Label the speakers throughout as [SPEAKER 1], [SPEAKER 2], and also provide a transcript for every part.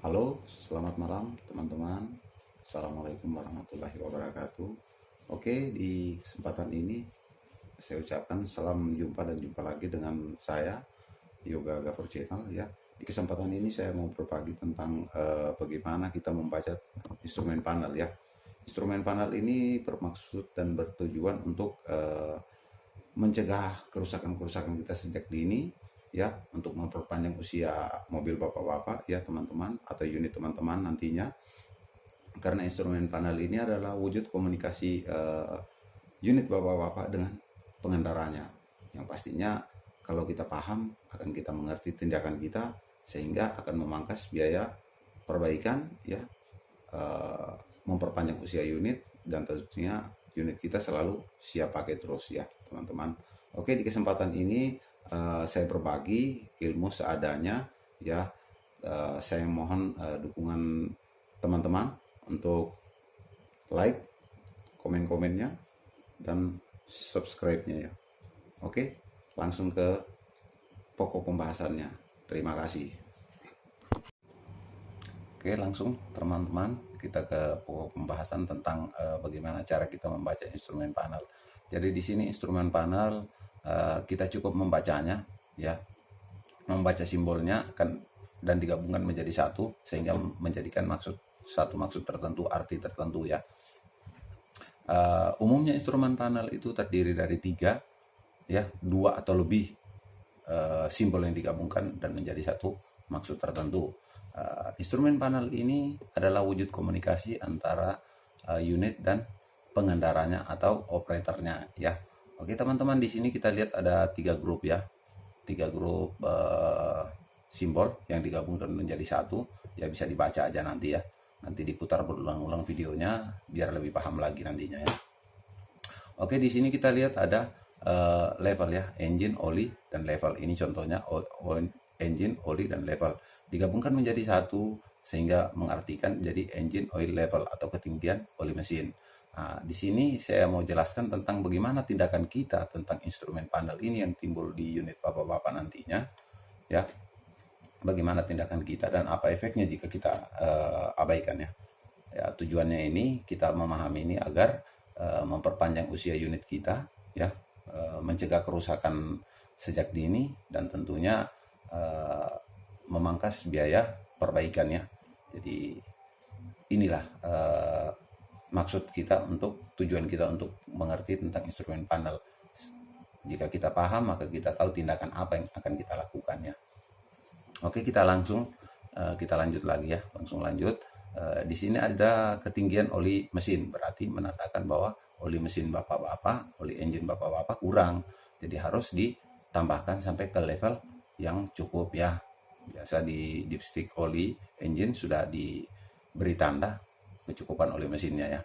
[SPEAKER 1] Halo, selamat malam teman-teman. Assalamualaikum warahmatullahi wabarakatuh. Oke, di kesempatan ini saya ucapkan salam jumpa dan jumpa lagi dengan saya, Yoga Gafur Channel ya. Di kesempatan ini saya mau berbagi tentang bagaimana kita membaca instrumen panel ya. Instrumen panel ini bermaksud dan bertujuan untuk mencegah kerusakan-kerusakan kita sejak dini ya, untuk memperpanjang usia mobil bapak-bapak ya teman-teman, atau unit teman-teman nantinya, karena instrumen panel ini adalah wujud komunikasi unit bapak-bapak dengan pengendaranya, yang pastinya kalau kita paham akan kita mengerti tindakan kita, sehingga akan memangkas biaya perbaikan ya, memperpanjang usia unit, dan tentunya unit kita selalu siap pakai terus ya teman-teman. Oke, di kesempatan ini saya berbagi ilmu seadanya ya. Saya mohon dukungan teman-teman untuk like, komen-komennya, dan subscribe-nya ya. Oke, langsung ke pokok pembahasannya. Terima kasih. Oke, langsung teman-teman kita ke pokok pembahasan tentang bagaimana cara kita membaca instrumen panel. Jadi di sini instrumen panel kita cukup membacanya ya, membaca simbolnya kan, dan digabungkan menjadi satu sehingga menjadikan satu maksud tertentu, arti tertentu ya. Umumnya instrumen panel itu terdiri dari 3 ya, 2 atau lebih simbol yang digabungkan dan menjadi satu maksud tertentu. Instrumen panel ini adalah wujud komunikasi antara unit dan pengendaranya atau operatornya ya. Oke teman-teman, di sini kita lihat ada 3 grup ya, 3 grup simbol yang digabungkan menjadi satu ya. Bisa dibaca aja nanti ya, nanti diputar berulang-ulang videonya biar lebih paham lagi nantinya ya. Oke, di sini kita lihat ada level ya, engine, oli, dan level. Ini contohnya engine, oli, dan level digabungkan menjadi satu sehingga mengartikan jadi engine oil level atau ketinggian oli mesin. Nah, di sini saya mau jelaskan tentang bagaimana tindakan kita tentang instrumen panel ini yang timbul di unit bapak-bapak nantinya ya. Bagaimana tindakan kita dan apa efeknya jika kita abaikan ya. Ya, tujuannya ini kita memahami ini agar memperpanjang usia unit kita ya, mencegah kerusakan sejak dini, dan tentunya memangkas biaya perbaikannya. Jadi inilah maksud kita, untuk tujuan kita untuk mengerti tentang instrumen panel. Jika kita paham, maka kita tahu tindakan apa yang akan kita lakukan ya. Oke, kita lanjut lagi ya, langsung lanjut. Di sini ada ketinggian oli mesin, berarti menandakan bahwa oli mesin bapak-bapak, oli engine bapak-bapak kurang, jadi harus ditambahkan sampai ke level yang cukup ya. Biasa di dipstick oli engine sudah diberi tanda kecukupan oli mesinnya ya.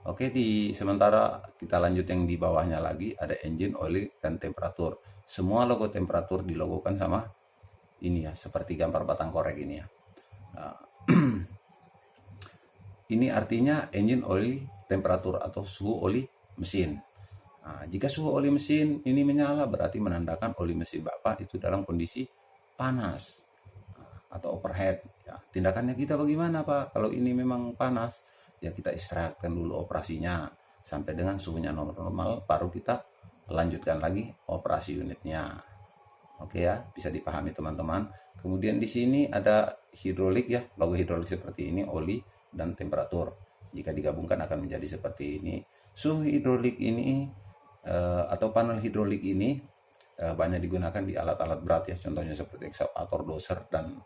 [SPEAKER 1] Oke, sementara kita lanjut yang di bawahnya lagi, ada engine, oli, dan temperatur. Semua logo temperatur dilogokan sama ini ya, seperti gambar batang korek ini ya. Ini artinya engine, oli, temperatur atau suhu oli mesin. Jika suhu oli mesin ini menyala, berarti menandakan oli mesin Bapak itu dalam kondisi panas atau overhead ya. Tindakannya kita bagaimana Pak? Kalau ini memang panas ya, kita istirahatkan dulu operasinya sampai dengan suhunya normal, baru kita lanjutkan lagi operasi unitnya. Oke ya, bisa dipahami teman-teman. Kemudian di sini ada hidrolik ya, logo hidrolik seperti ini, oli dan temperatur. Jika digabungkan akan menjadi seperti ini. Suhu hidrolik ini atau panel hidrolik ini banyak digunakan di alat-alat berat ya, contohnya seperti ekskavator, doser, dan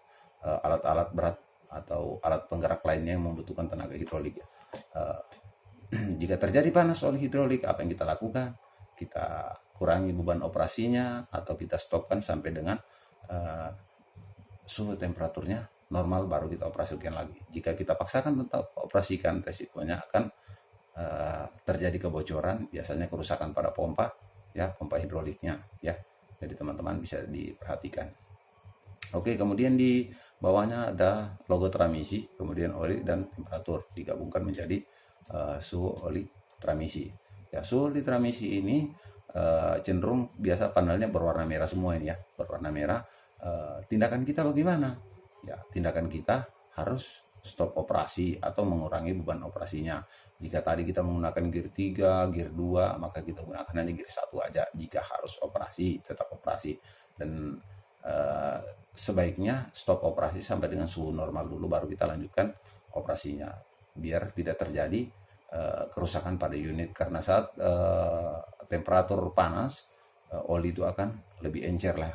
[SPEAKER 1] alat-alat berat atau alat penggerak lainnya yang membutuhkan tenaga hidrolik ya. Jika terjadi panas oleh hidrolik, apa yang kita lakukan? Kita kurangi beban operasinya atau kita stopkan sampai dengan suhu temperaturnya normal, baru kita operasikan lagi. Jika kita paksakan tetap operasikan, resikonya akan terjadi kebocoran, biasanya kerusakan pada pompa ya, pompa hidroliknya ya. Jadi teman-teman bisa diperhatikan. Oke, kemudian di bawahnya ada logo transmisi, kemudian oli dan temperatur digabungkan menjadi suhu oli transmisi. Ya, suhu oli transmisi ini cenderung biasa panelnya berwarna merah semua ini ya, berwarna merah. Tindakan kita bagaimana? Ya, tindakan kita harus stop operasi atau mengurangi beban operasinya. Jika tadi kita menggunakan gear 3, gear 2, maka kita gunakan hanya gear 1 aja. Jika harus operasi, tetap operasi. Dan sebaiknya stop operasi sampai dengan suhu normal dulu, baru kita lanjutkan operasinya. Biar tidak terjadi kerusakan pada unit. Karena saat temperatur panas, oli itu akan lebih encer lah.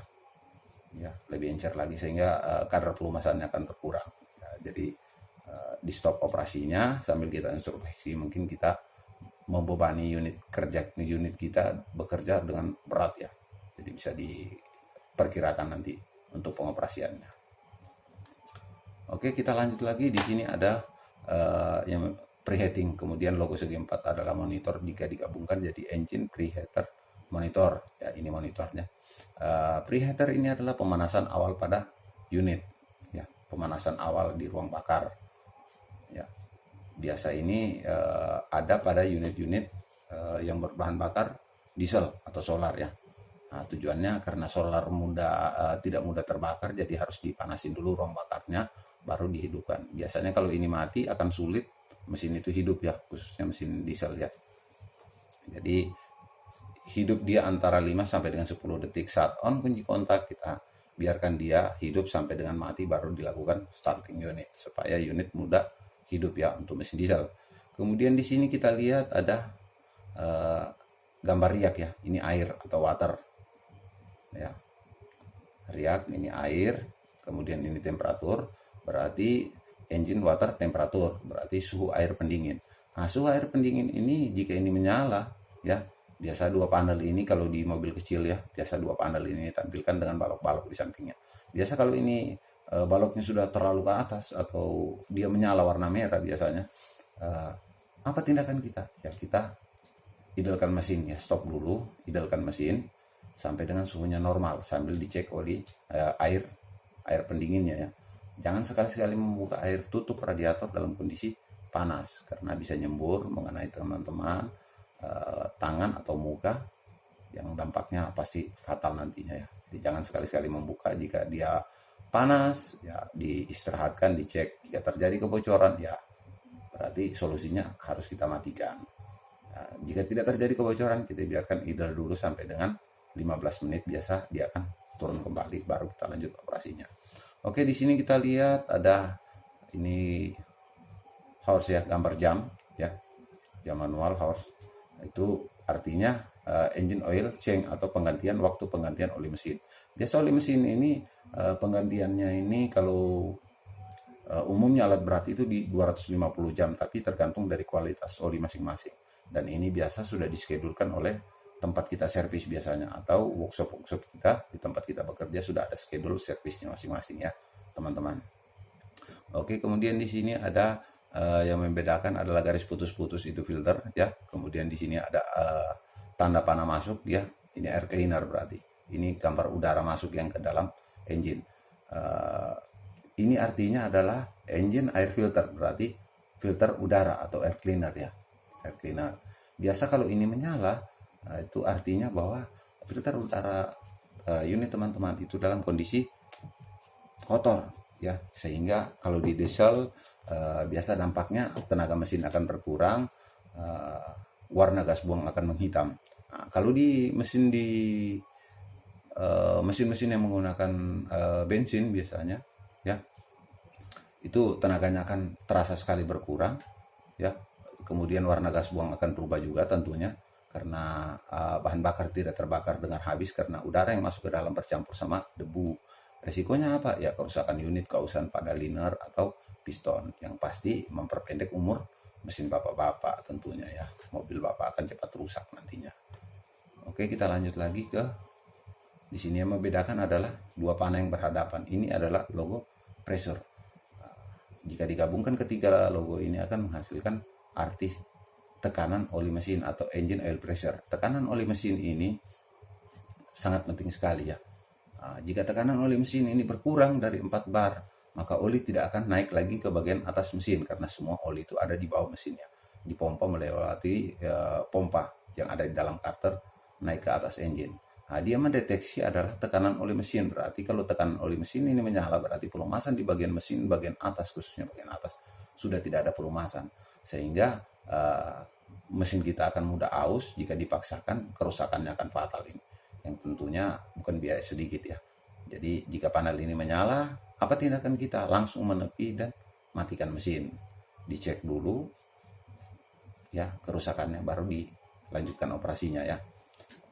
[SPEAKER 1] Ya, lebih encer lagi sehingga kadar pelumasannya akan berkurang. Ya, jadi di stop operasinya sambil kita introspeksi, mungkin kita membebani unit kita bekerja dengan berat ya. Jadi bisa diperkirakan nanti untuk pengoperasiannya. Oke, kita lanjut lagi. Di sini ada yang preheating, kemudian logo segi 4 adalah monitor jika digabungkan jadi engine preheater monitor. Ya, ini monitornya. Preheater ini adalah pemanasan awal pada unit, ya, pemanasan awal di ruang bakar. Ya, biasa ini ada pada unit-unit yang berbahan bakar diesel atau solar ya. Nah, tujuannya karena solar tidak mudah terbakar, jadi harus dipanasin dulu ruang bakarnya baru dihidupkan. Biasanya kalau ini mati akan sulit mesin itu hidup ya, khususnya mesin diesel ya. Jadi hidup dia antara 5 sampai dengan 10 detik. Saat on kunci kontak, kita biarkan dia hidup sampai dengan mati, baru dilakukan starting unit supaya unit mudah hidup ya untuk mesin diesel. Kemudian di sini kita lihat ada gambar riak ya, ini air atau water ya. Riak ini air, kemudian ini temperatur, berarti engine water temperatur, berarti suhu air pendingin. Nah, suhu air pendingin ini jika ini menyala ya, biasa 2 panel ini kalau di mobil kecil ya, biasa 2 panel ini ditampilkan dengan balok-balok di sampingnya. Biasa kalau ini baloknya sudah terlalu ke atas atau dia menyala warna merah biasanya, apa tindakan kita? Ya, kita idlekan mesin ya, stop dulu, idlekan mesin sampai dengan suhunya normal sambil dicek oleh air pendinginnya ya. Jangan sekali-sekali membuka air, tutup radiator dalam kondisi panas karena bisa nyembur mengenai teman-teman tangan atau muka, yang dampaknya pasti fatal nantinya ya. Jadi jangan sekali-sekali membuka jika dia panas ya, diistirahatkan, dicek. Jika terjadi kebocoran ya berarti solusinya harus kita matikan. Nah, jika tidak terjadi kebocoran, kita biarkan idle dulu sampai dengan 15 menit, biasa dia akan turun kembali, baru kita lanjut operasinya. Oke, di sini kita lihat ada ini horse ya, gambar jam ya, jam manual horse. Itu artinya engine oil change atau waktu penggantian oli mesin. Biasa oli mesin ini penggantiannya ini kalau umumnya alat berat itu di 250 jam, tapi tergantung dari kualitas oli masing-masing. Dan ini biasa sudah diskedulkan oleh tempat kita servis biasanya, atau workshop kita di tempat kita bekerja sudah ada schedule servisnya masing-masing ya, teman-teman. Oke, kemudian di sini ada yang membedakan adalah garis putus-putus itu filter ya. Kemudian di sini ada tanda panah masuk ya. Ini air cleaner, berarti ini gambar udara masuk yang ke dalam engine. Ini artinya adalah engine air filter, berarti filter udara atau air cleaner ya. Air cleaner. Biasa kalau ini menyala, itu artinya bahwa filter udara unit teman-teman itu dalam kondisi kotor ya, sehingga kalau di diesel biasa dampaknya tenaga mesin akan berkurang, warna gas buang akan menghitam. Nah, kalau di mesin-mesin yang menggunakan bensin biasanya ya, itu tenaganya akan terasa sekali berkurang ya. Kemudian warna gas buang akan berubah juga tentunya, karena bahan bakar tidak terbakar dengan habis karena udara yang masuk ke dalam bercampur sama debu. Resikonya apa? Ya kerusakan unit, kerusakan pada liner atau piston, yang pasti memperpendek umur mesin bapak-bapak tentunya ya. Mobil bapak akan cepat rusak nantinya. Oke, kita lanjut lagi ke di sini. Yang membedakan adalah 2 panah yang berhadapan. Ini adalah logo pressure. Jika digabungkan ketiga logo ini akan menghasilkan arti tekanan oli mesin atau engine oil pressure. Tekanan oli mesin ini sangat penting sekali ya. Jika tekanan oli mesin ini berkurang dari 4 bar, maka oli tidak akan naik lagi ke bagian atas mesin karena semua oli itu ada di bawah mesinnya. Dipompa melewati pompa yang ada di dalam karter naik ke atas engine. Nah, dia mendeteksi adalah tekanan oli mesin. Berarti kalau tekanan oli mesin ini menyala, berarti pelumasan di bagian mesin, bagian atas, khususnya bagian atas, sudah tidak ada pelumasan. Sehingga mesin kita akan mudah aus jika dipaksakan, kerusakannya akan fatal ini. Yang tentunya bukan biaya sedikit ya. Jadi jika panel ini menyala, apa tindakan kita? Langsung menepi dan matikan mesin. Dicek dulu ya kerusakannya, baru dilanjutkan operasinya ya.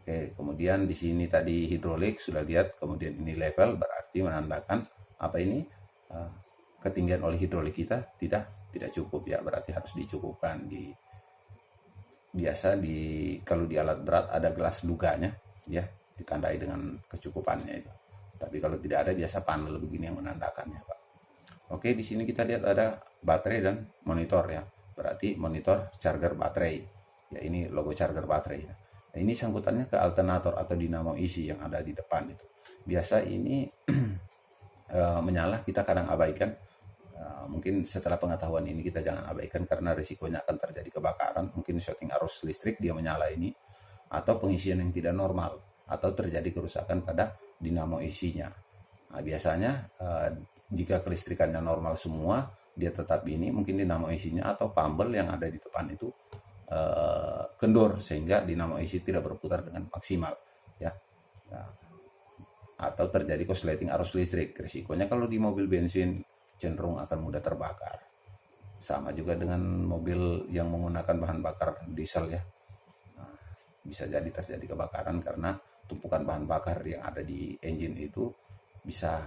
[SPEAKER 1] Oke, kemudian di sini tadi hidrolik sudah lihat, kemudian ini level, berarti menandakan apa ini ketinggian oli hidrolik kita tidak cukup ya, berarti harus dicukupkan. Biasa kalau di alat berat ada gelas duganya ya, ditandai dengan kecukupannya itu. Tapi kalau tidak ada, biasa panel begini yang menandakannya Pak. Oke, di sini kita lihat ada baterai dan monitor ya, berarti monitor charger baterai ya, ini logo charger baterai ya. Nah, ini sangkutannya ke alternator atau dinamo isi yang ada di depan itu. Biasa ini menyala, kita kadang abaikan. Mungkin setelah pengetahuan ini kita jangan abaikan karena risikonya akan terjadi kebakaran. Mungkin shorting arus listrik dia menyala ini, atau pengisian yang tidak normal, atau terjadi kerusakan pada dinamo isinya. Nah, biasanya jika kelistrikannya normal semua, dia tetap ini, mungkin dinamo isinya atau pambel yang ada di depan itu kendor sehingga dinamo AC tidak berputar dengan maksimal ya. Nah, atau terjadi korsleting arus listrik. Risikonya kalau di mobil bensin cenderung akan mudah terbakar. Sama juga dengan mobil yang menggunakan bahan bakar diesel ya. Nah, bisa jadi terjadi kebakaran karena tumpukan bahan bakar yang ada di engine itu bisa,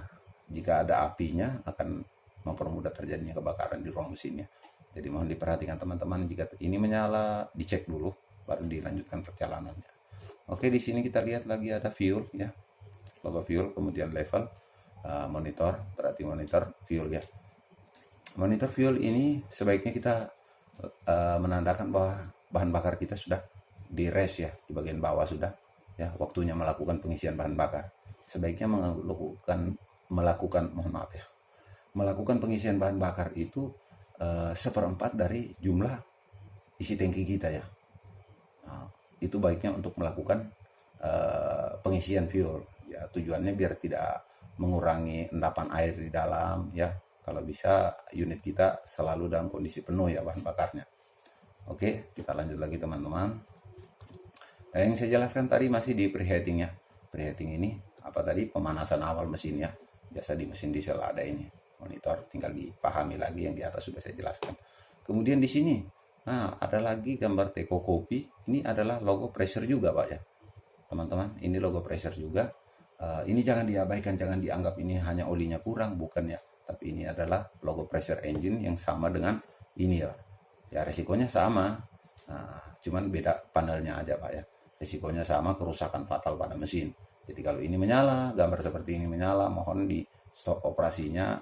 [SPEAKER 1] jika ada apinya, akan mempermudah terjadinya kebakaran di ruang mesinnya. Jadi mohon diperhatikan teman-teman, jika ini menyala dicek dulu baru dilanjutkan perjalanannya. Oke, di sini kita lihat lagi ada fuel ya, logo fuel, kemudian level, monitor, berarti monitor fuel ya. Monitor fuel ini sebaiknya kita menandakan bahwa bahan bakar kita sudah di rest ya, di bagian bawah sudah ya, waktunya melakukan pengisian bahan bakar. Sebaiknya melakukan pengisian bahan bakar itu 1/4 dari jumlah isi tangki kita ya. Nah, itu baiknya untuk melakukan pengisian fuel ya, tujuannya biar tidak mengurangi endapan air di dalam ya. Kalau bisa unit kita selalu dalam kondisi penuh ya bahan bakarnya. Oke, kita lanjut lagi teman-teman. Nah, yang saya jelaskan tadi masih di preheating ya. Preheating ini apa tadi? Pemanasan awal mesin ya. Biasa di mesin diesel ada ini monitor, tinggal dipahami lagi yang di atas sudah saya jelaskan. Kemudian di sini, nah ada lagi gambar teko kopi. Ini adalah logo pressure juga Pak ya, teman-teman. Ini logo pressure juga. Ini jangan diabaikan, jangan dianggap ini hanya olinya kurang, bukan ya. Tapi ini adalah logo pressure engine yang sama dengan ini ya. Ya resikonya sama, cuman beda panelnya aja Pak ya. Resikonya sama, kerusakan fatal pada mesin. Jadi kalau ini menyala, gambar seperti ini menyala, mohon di stop operasinya,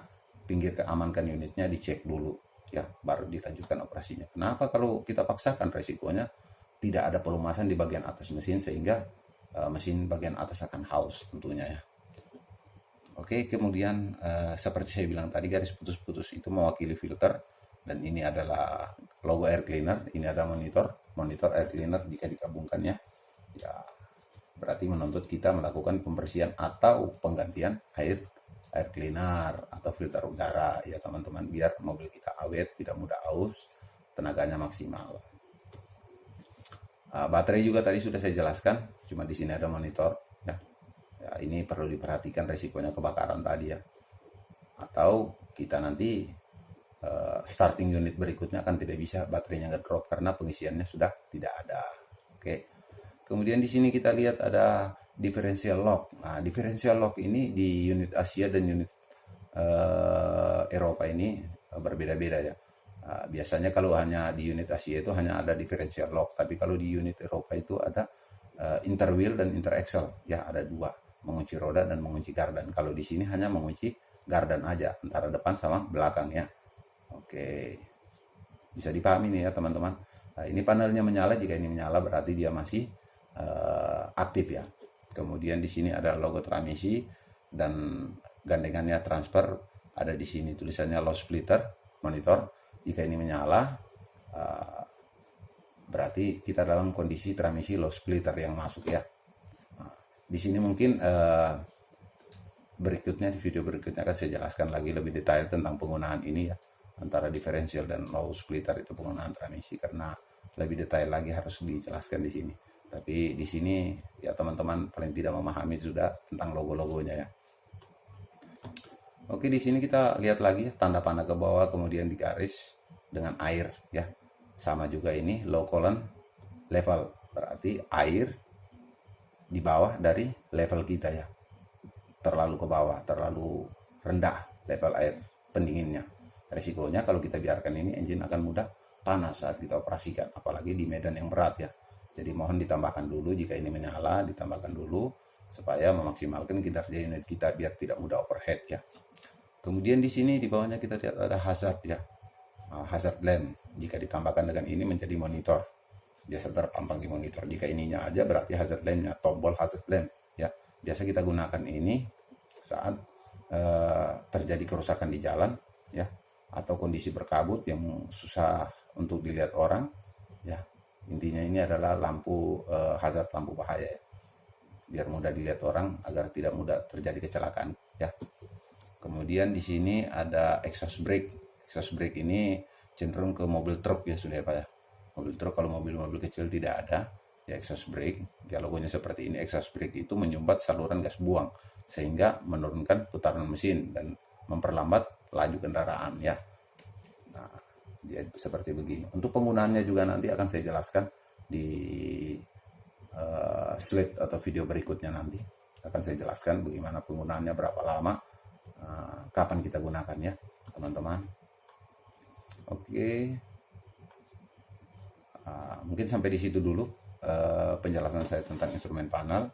[SPEAKER 1] pinggir keamankan unitnya, dicek dulu ya, baru dilanjutkan operasinya. Kenapa? Kalau kita paksakan, resikonya tidak ada pelumasan di bagian atas mesin sehingga mesin bagian atas akan haus tentunya ya. Oke, kemudian seperti saya bilang tadi, garis putus-putus itu mewakili filter, dan ini adalah logo air cleaner. Ini ada monitor air cleaner jika digabungkannya ya, berarti menuntut kita melakukan pembersihan atau penggantian air cleaner atau filter udara ya teman-teman, biar mobil kita awet, tidak mudah aus, tenaganya maksimal. Baterai juga tadi sudah saya jelaskan, cuma di sini ada monitor ya. Ya, ini perlu diperhatikan resikonya kebakaran tadi ya, atau kita nanti starting unit berikutnya kan tidak bisa baterainya ngedrop karena pengisiannya sudah tidak ada. Oke. Kemudian di sini kita lihat ada differential lock. Nah, differential lock ini di unit Asia dan unit Eropa ini berbeda-beda ya. Biasanya kalau hanya di unit Asia itu hanya ada differential lock, tapi kalau di unit Eropa itu ada interwheel dan interaxle ya, ada dua, mengunci roda dan mengunci gardan. Kalau di sini hanya mengunci gardan aja, antara depan sama belakang ya. Oke, bisa dipahami nih ya teman-teman. Nah, ini panelnya menyala, jika ini menyala berarti dia masih aktif ya. Kemudian di sini ada logo transmisi dan gandengannya transfer, ada di sini tulisannya low splitter monitor. Jika ini menyala berarti kita dalam kondisi transmisi low splitter yang masuk ya. Nah, Di sini mungkin berikutnya, di video berikutnya akan saya jelaskan lagi lebih detail tentang penggunaan ini ya, antara diferensial dan low splitter itu penggunaan transmisi, karena lebih detail lagi harus dijelaskan di sini. Tapi di sini ya teman-teman paling tidak memahami sudah tentang logo-logonya ya. Oke, di sini kita lihat lagi tanda panah ke bawah kemudian digaris dengan air ya. Sama juga ini low colon level, berarti air di bawah dari level kita ya. Terlalu ke bawah, terlalu rendah level air pendinginnya. Resikonya kalau kita biarkan ini, engine akan mudah panas saat kita operasikan, apalagi di medan yang berat ya. Jadi mohon ditambahkan dulu jika ini menyala, ditambahkan dulu supaya memaksimalkan kinerja unit kita biar tidak mudah overheat ya. Kemudian di sini di bawahnya kita lihat ada hazard ya, hazard lamp. Jika ditambahkan dengan ini menjadi monitor, biasa terpampang di monitor. Jika ininya aja berarti hazard lampnya, tombol hazard lamp ya. Biasa kita gunakan ini saat terjadi kerusakan di jalan ya, atau kondisi berkabut yang susah untuk dilihat orang ya. Intinya ini adalah lampu hazard, lampu bahaya ya, biar mudah dilihat orang agar tidak mudah terjadi kecelakaan ya. Kemudian di sini ada exhaust brake. Exhaust brake ini cenderung ke mobil truk ya sudah ya Pak ya. Mobil truk, kalau mobil-mobil kecil tidak ada ya exhaust brake. Ya logonya seperti ini. Exhaust brake itu menyumbat saluran gas buang sehingga menurunkan putaran mesin dan memperlambat laju kendaraan ya. Nah, dia seperti begini. Untuk penggunaannya juga nanti akan saya jelaskan di slide atau video berikutnya, nanti akan saya jelaskan bagaimana penggunaannya, berapa lama, kapan kita gunakan ya teman-teman. Oke, mungkin sampai di situ dulu penjelasan saya tentang instrumen panel.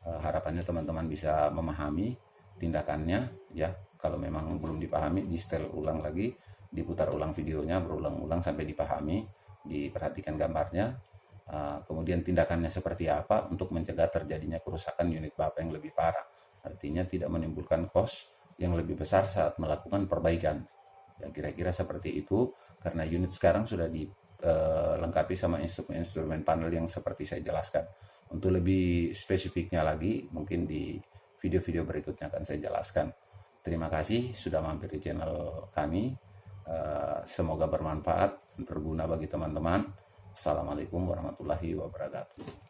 [SPEAKER 1] Harapannya teman-teman bisa memahami tindakannya ya. Kalau memang belum dipahami, di setel ulang lagi, diputar ulang videonya berulang-ulang sampai dipahami, diperhatikan gambarnya, kemudian tindakannya seperti apa untuk mencegah terjadinya kerusakan unit bapak yang lebih parah. Artinya tidak menimbulkan cost yang lebih besar saat melakukan perbaikan. Ya kira-kira seperti itu, karena unit sekarang sudah dilengkapi sama instrumen panel yang seperti saya jelaskan. Untuk lebih spesifiknya lagi, mungkin di video-video berikutnya akan saya jelaskan. Terima kasih sudah mampir di channel kami. Semoga bermanfaat dan berguna bagi teman-teman. Assalamualaikum warahmatullahi wabarakatuh.